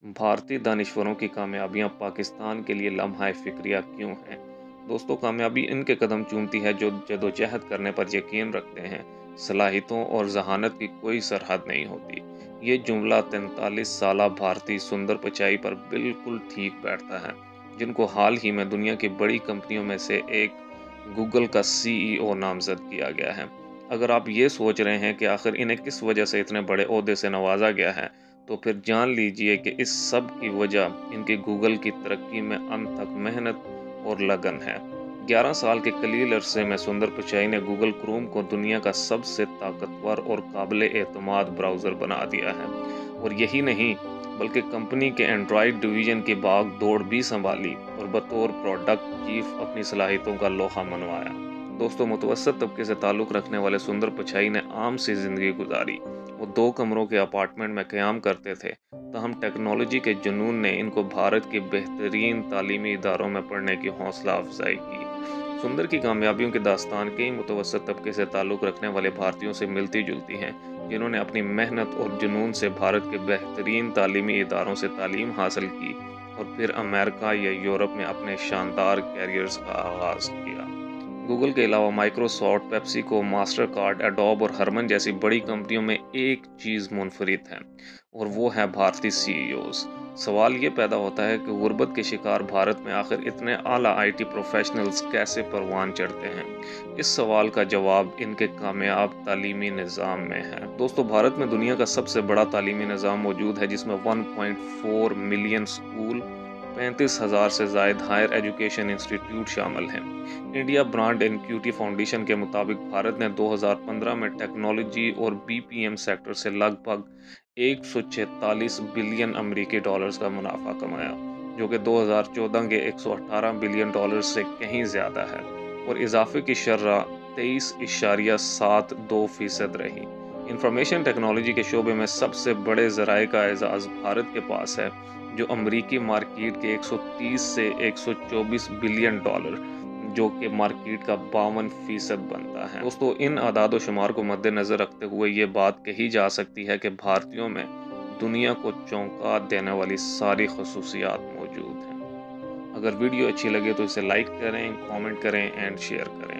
भारतीय दानिशवरों की कामयाबियां पाकिस्तान के लिए लम्हा फिक्रिया क्यों हैं? दोस्तों, कामयाबी इनके कदम चूमती है जो जदोजहद करने पर यकीन रखते हैं। सलाहियतों और जहानत की कोई सरहद नहीं होती। ये जुमला 43 साला भारतीय सुंदर पिचाई पर बिल्कुल ठीक बैठता है, जिनको हाल ही में दुनिया की बड़ी कंपनियों में से एक गूगल का सीईओ नामजद किया गया है। अगर आप ये सोच रहे हैं कि आखिर इन्हें किस वजह से इतने बड़े ओहदे से नवाजा गया है, तो फिर जान लीजिए कि इस सब की वजह इनकी गूगल की तरक्की में अनथक मेहनत और लगन है। 11 साल के कलील अरसे में सुंदर पिचाई ने गूगल क्रोम को दुनिया का सबसे ताकतवर और काबिल एतमाद ब्राउज़र बना दिया है। और यही नहीं, बल्कि कंपनी के एंड्रॉयड डिवीजन की भाग दौड़ भी संभाली और बतौर प्रोडक्ट चीफ अपनी सलाहियतों का लोहा मनवाया। दोस्तों, मुतवसत तबके से ताल्लुक़ रखने वाले सुंदर पिचाई ने आम सी ज़िंदगी गुजारी। वो 2 कमरों के अपार्टमेंट में क़याम करते थे, ताहम टेक्नोलॉजी के जुनून ने इनको भारत के बेहतरीन तालीमी इदारों में पढ़ने की हौसला अफजाई की। सुंदर की कामयाबियों की दास्तान कई मुतवसत तबके से ताल्लुक़ रखने वाले भारतीयों से मिलती जुलती हैं, जिन्होंने अपनी मेहनत और जुनून से भारत के बेहतरीन तालीमी इदारों से तालीम हासिल की और फिर अमेरिका या यूरोप में अपने शानदार कैरियर्स का आगाज़ किया। गूगल के अलावा Microsoft, PepsiCo, master card, adobe और हरमन जैसी बड़ी कंपनियों में एक चीज़ मुनफरिद है, और वो है भारतीय सीईओज़। सवाल ये पैदा होता है कि गुर्बत के शिकार भारत में आखिर इतने आला आईटी प्रोफेशनल्स कैसे परवान चढ़ते हैं? इस सवाल का जवाब इनके कामयाब तालीमी निज़ाम में है। दोस्तों, भारत में दुनिया का सबसे बड़ा तालीमी निज़ाम मौजूद है, जिसमें 1.4 मिलियन स्कूल, 35,000 से ज़ायद हायर एजुकेशन इंस्टीट्यूट शामिल हैं। इंडिया ब्रांड इक्विटी फाउंडेशन के मुताबिक भारत ने 2015 में टेक्नोलॉजी और बीपीएम सेक्टर से लगभग 146 बिलियन अमेरिकी डॉलर्स का मुनाफा कमाया, जो कि 2014 के 118 बिलियन डॉलर्स से कहीं ज़्यादा है, और इजाफे की शर्ह 23.72% रही। इंफॉर्मेशन टेक्नोलॉजी के शोबे में सबसे बड़े ज़राए का एजाज़ भारत के पास है, जो अमरीकी मार्केट के 130 से 124 बिलियन डॉलर, जो कि मार्केट का 52% बनता है। दोस्तों, इन आदाद शुमार को मद्देनज़र रखते हुए ये बात कही जा सकती है कि भारतीयों में दुनिया को चौंका देने वाली सारी खसूसियात मौजूद हैं। अगर वीडियो अच्छी लगे तो इसे लाइक करें, कमेंट करें एंड शेयर करें।